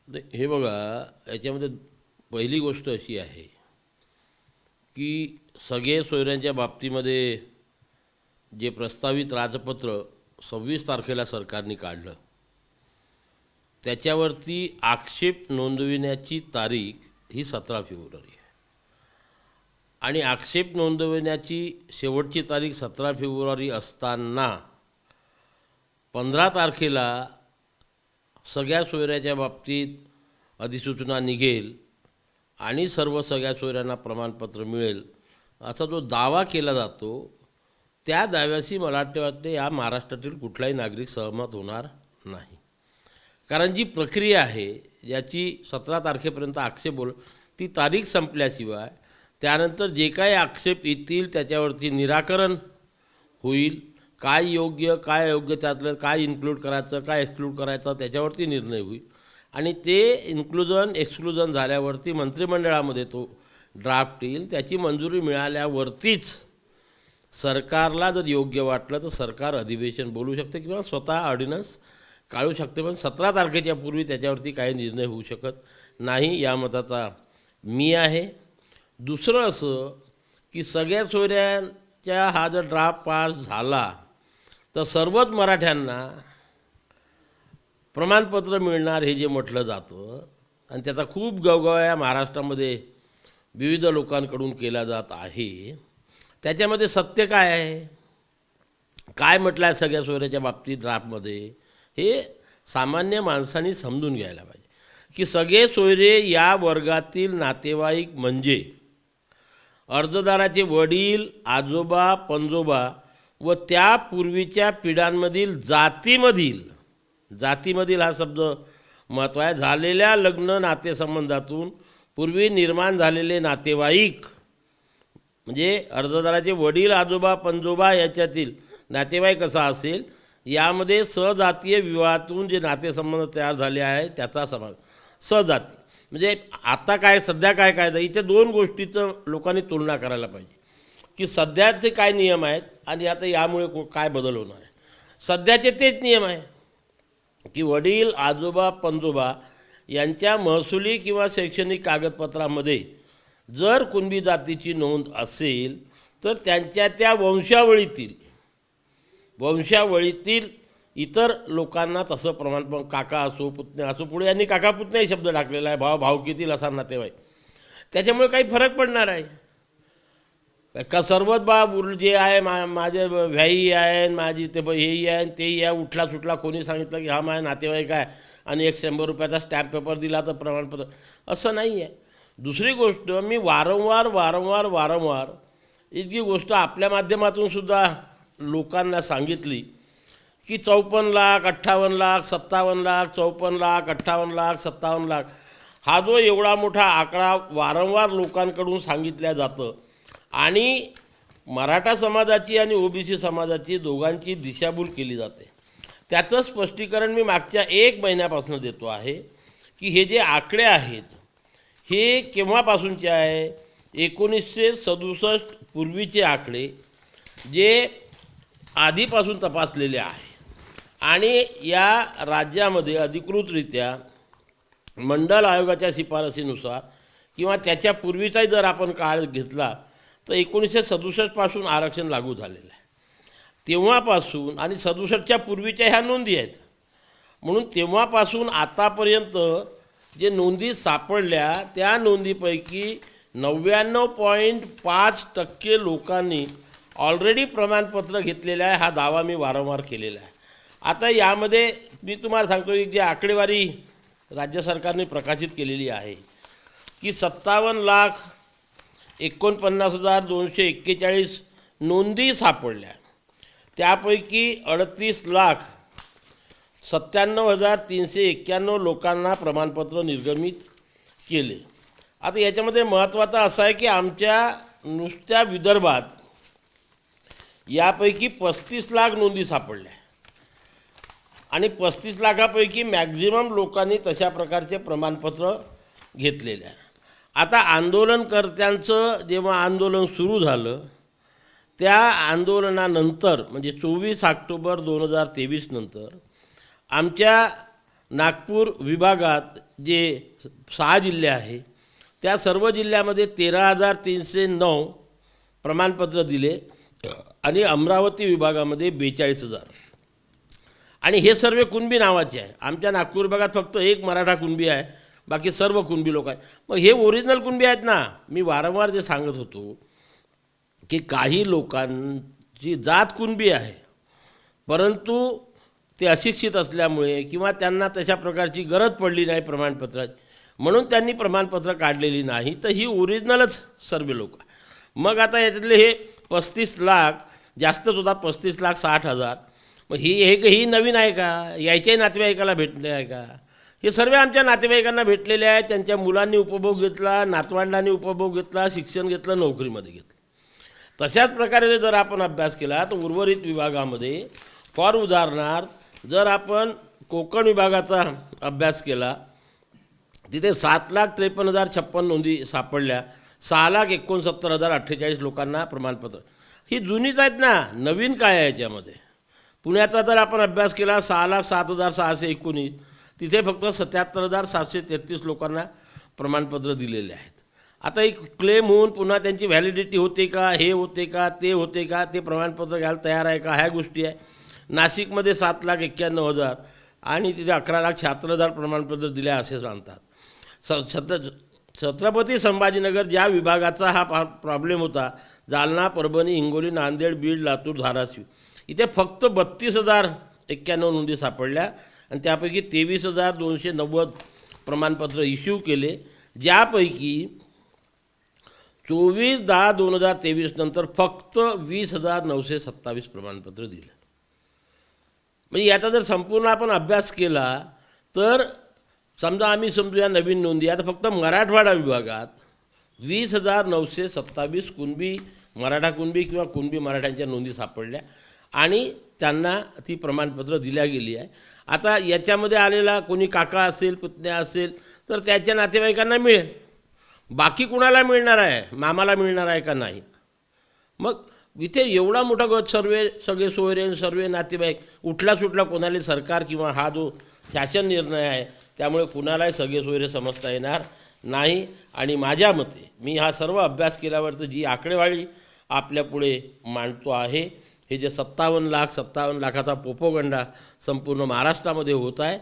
हे बघा, याच्यामध्ये पहिली गोष्ट अशी आहे की सगळे सोयऱ्यांच्या बाबतीमध्ये जे प्रस्तावित राजपत्र 26 तारखेला सरकारने काढलं, त्याच्यावरती आक्षेप नोंदविण्याची तारीख ही 17 फेब्रुवारी आहे. आणि आक्षेप नोंदविण्याची शेवटची तारीख 17 फेब्रुवारी असताना 15 तारखेला सगळ्या सोयऱ्याच्या बाबतीत अधिसूचना निघेल आणि सगळ्या सोयऱ्यांना प्रमाणपत्र मिळेल असा जो दावा केला जातो, त्या दाव्याशी मला वाटते या महाराष्ट्रातील कुठलाही नागरिक सहमत होणार नाही. कारण जी प्रक्रिया आहे, ज्याची 17 तारखेपर्यंत आक्षेप ती तारीख संपल्याशिवाय त्यानंतर जे काही आक्षेप येतील त्याच्यावरती निराकरण होईल. काय योग्य काय अयोग्य, त्यातलं काय इन्क्लूड करायचं काय एक्सक्लूड करायचं त्याच्यावरती निर्णय होईल. आणि ते इन्क्लुजन एक्सक्लुजन झाल्यावरती मंत्रिमंडळामध्ये तो ड्राफ्ट येईल. त्याची मंजुरी मिळाल्यावरतीच सरकारला जर योग्य वाटलं तर सरकार अधिवेशन बोलू शकते किंवा स्वतः ऑर्डिनन्स काढू शकते. पण 17 तारखेच्या पूर्वी त्याच्यावरती काही निर्णय होऊ शकत नाही, या मताचा मी आहे. दुसरं असं की सगळ्या सोयऱ्यांच्या हा जर ड्राफ्ट पास झाला तर सर्वच मराठ्यांना प्रमाणपत्र मिळणार हे जे म्हटलं जातं, आणि त्याचा खूप गवगवा या महाराष्ट्रामध्ये विविध लोकांकडून केला जात आहे, त्याच्यामध्ये सत्य काय आहे, काय म्हटलं आहे सगळ्या सोयऱ्याच्या बाबतीत ड्राफ्टमध्ये, हे सामान्य माणसांनी समजून घ्यायला पाहिजे. की सगळे सोयरे या वर्गातील नातेवाईक म्हणजे अर्जदाराचे वडील, आजोबा, पणजोबा व त्या पूर्वीच्या पिढ्यांमधील जातीमधील हा शब्द महत्त्व आहे, झालेल्या लग्न नातेसंबंधातून पूर्वी निर्माण झालेले नातेवाईक म्हणजे अर्जदाराचे वडील, आजोबा, पणजोबा याच्यातील नातेवाईक कसा असेल, यामध्ये सजातीय विवाहातून जे नातेसंबंध तयार झाले आहे त्याचा समावेश. सजाती म्हणजे आता काय सध्या काय कायदा, इथे दोन गोष्टीचं लोकांनी तुलना करायला पाहिजे की सध्याचे काय नियम आहेत आणि आता यामुळे काय बदल होणार आहे. सध्याचे तेच नियम आहे की वडील, आजोबा, पणजोबा यांच्या महसुली किंवा शैक्षणिक कागदपत्रामध्ये जर कुणबी जातीची नोंद असेल तर त्यांच्या त्या वंशावळीतील इतर लोकांना तसं प्रमाणपत्र, काका असो पुतण्या असो, पुढे यांनी काका पुतण्याही शब्द टाकलेला आहे, भावकीतील असा नातेवाईक, त्याच्यामुळे काही फरक पडणार आहे का. सर्वच जे आहे माझे व्याही आहे, माझी ते हेही आहे तेही आहे, उठला सुटला कोणी सांगितलं की हा माझा नातेवाईक आहे आणि 100 रुपयाचा स्टॅम्प पेपर दिला तर प्रमाणपत्र, असं नाही आहे. दुसरी गोष्ट, मी वारंवार इतकी गोष्ट आपल्या माध्यमातून सुद्धा लोकांना सांगितली की 54 लाख, 58 लाख, 57 लाख, 54 लाख, 58 लाख, 57 लाख हा जो एवढा मोठा आकडा वारंवार लोकांकडून सांगितल्या जातं आणि मराठा समाजाची आणि ओबीसी समाजाची दोघांची दिशाभूल केली जाते. त्याचं स्पष्टीकरण मी मागच्या 1 महिन्यापासून देतो आहे की हे जे आकडे आहेत हे केव्हापासूनचे आहे, 1967 पूर्वीचे आकडे जे आधीपासून तपासलेले आहे. आणि या राज्यामध्ये अधिकृतरित्या मंडल आयोगाच्या शिफारसीनुसार किंवा त्याच्या पूर्वीचाही जर आपण काळ घेतला तर 1967 आरक्षण लागू झालेलं आहे. तेव्हापासून आणि 67च्या पूर्वीच्या ह्या नोंदी आहेत, म्हणून तेव्हापासून आतापर्यंत जे नोंदी सापडल्या त्या नोंदीपैकी 99.5% लोकांनी ऑलरेडी प्रमाणपत्र घेतलेलं आहे. हा दावा मी वारंवार केलेला आहे. आता यामध्ये मी तुम्हाला सांगतो की जी आकडेवारी राज्य सरकारने प्रकाशित केलेली आहे की 57,49,241 नोंदी सापडल्या, त्यापैकी 38,97,391 लोकांना प्रमाणपत्र निर्गमित केले. आता याच्यामध्ये महत्त्वाचं असं आहे की आमच्या नुसत्या विदर्भात यापैकी 35 लाख नोंदी सापडल्या आणि 35 लाखापैकी मॅक्झिमम लोकांनी तशा प्रकारचे प्रमाणपत्र घेतलेले आहे. आता आंदोलनकर्त्यांचं जेव्हा आंदोलन सुरू झालं त्या आंदोलनानंतर म्हणजे 24 ऑक्टोबर 2023 नंतर आमच्या नागपूर विभागात जे 6 जिल्हे आहे त्या सर्व जिल्ह्यामध्ये 13,309 प्रमाणपत्र दिले आणि अमरावती विभागामध्ये 42,000. आणि हे सर्व कुणबी नावाचे आहे. आमच्या नागपूर विभागात फक्त एक मराठा कुणबी आहे, बाकी सर्व कुणबी लोक आहेत. मग हे ओरिजिनल कुणबी आहेत ना. मी वारंवार जे सांगत होतो की काही लोकांची जात कुणबी आहे, परंतु ते अशिक्षित असल्यामुळे किंवा त्यांना तशा प्रकारची गरज पडली नाही प्रमाणपत्राची, म्हणून त्यांनी प्रमाणपत्र काढलेली नाही. तर ही ओरिजिनलच सर्व लोक. मग आता याच्यातले हे 35 लाख जास्तच होतात, 35,60,000. मग ही नवीन आहे का? यायच्याही नातेवाईकाला भेटले आहे का? हे सर्व आमच्या नातेवाईकांना भेटलेले आहेत. त्यांच्या मुलांनी उपभोग घेतला, नातवंडांनी उपभोग घेतला, शिक्षण घेतलं, नोकरीमध्ये घेतलं. तशाच प्रकारे जर आपण अभ्यास केला तर उर्वरित विभागामध्ये फॉर उदाहरणार्थ जर आपण कोकण विभागाचा अभ्यास केला तिथे 7,53,056 नोंदी सापडल्या. 6,69,048 लोकांना प्रमाणपत्र. ही जुनीच आहेत ना, नवीन काय आहे याच्यामध्ये? पुण्याचा जर आपण अभ्यास केला 6,07,619 तिथे फक्त 77,733 लोकांना प्रमाणपत्र दिलेले आहेत. आता एक क्लेम होऊन पुन्हा त्यांची व्हॅलिडिटी होते का, हे होते का, ते होते का, ते प्रमाणपत्र घ्यायला तयार आहे का, ह्या गोष्टी आहे. नाशिकमध्ये 7,91,000 आणि तिथे 11,76,000 प्रमाणपत्र दिले असे सांगतात. छत्रपती संभाजीनगर ज्या विभागाचा हा प्रॉब्लेम होता, जालना, परभणी, हिंगोली, नांदेड, बीड, लातूर, धाराशिव, इथे फक्त 32,091 नोंदी सापडल्या आणि त्यापैकी 23,290 प्रमाणपत्र इश्यू केले, ज्यापैकी 24/10/2023 नंतर फक्त 20,927 प्रमाणपत्र दिलं. म्हणजे याचा जर संपूर्ण आपण अभ्यास केला तर समजा आम्ही समजूया नवीन नोंदी आता फक्त मराठवाडा विभागात 20,927 कुणबी मराठा कुणबी किंवा कुणबी मराठ्यांच्या नोंदी सापडल्या आणि त्यांना ती प्रमाणपत्र दिल्या गेली आहे. आता याच्यामध्ये आलेला कोणी काका असेल, पुतण्या असेल तर त्याच्या नातेवाईकांना मिळेल, बाकी कुणाला मिळणार आहे? मामाला मिळणार आहे का? नाही. मग इथे एवढा मोठा गट सर्वे सगळे सोयरे सर्वे नातेवाईक उठला सुटला कोणाला सरकार किंवा हा जो शासन निर्णय आहे त्यामुळे कुणालाही सगळे सोयरे समजता येणार नाही. आणि माझ्या मते मी हा सर्व अभ्यास केल्यावर जी आकडेवारी आपल्यापुढे मांडतो आहे, हे जे 57 लाखाचा पोपोगंडा संपूर्ण महाराष्ट्रामध्ये होत आहे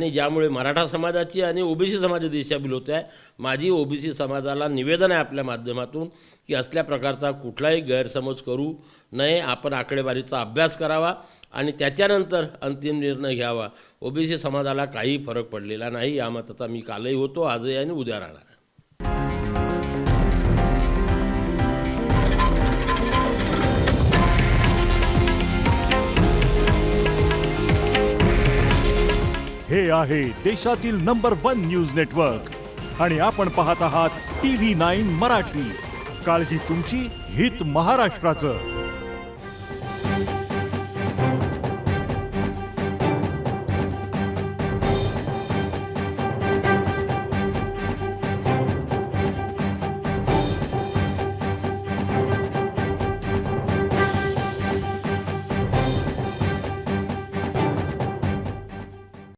ज्यामुळे मराठा समाजाची आणि ओबीसी समाजाची दिशाभूल होत आहे. माझी ओबीसी समाजाला निवेदन आहे आपल्या माध्यमातून की असल्या प्रकारचा कुठलाही गैरसमज करू नये. आपण आकडेवारीचा अभ्यास करावा आणि त्याच्यानंतर अंतिम निर्णय घ्यावा. ओबीसी समाजाला काही फरक पडलेला नाही या मताचा मी कालही होतो, आजही आणि उद्या राहणार. हे आहे देशातील नंबर 1 न्यूज नेटवर्क आणि आपण पाहत आहात TV9 मराठी. काळजी तुमची, हित महाराष्ट्राचं.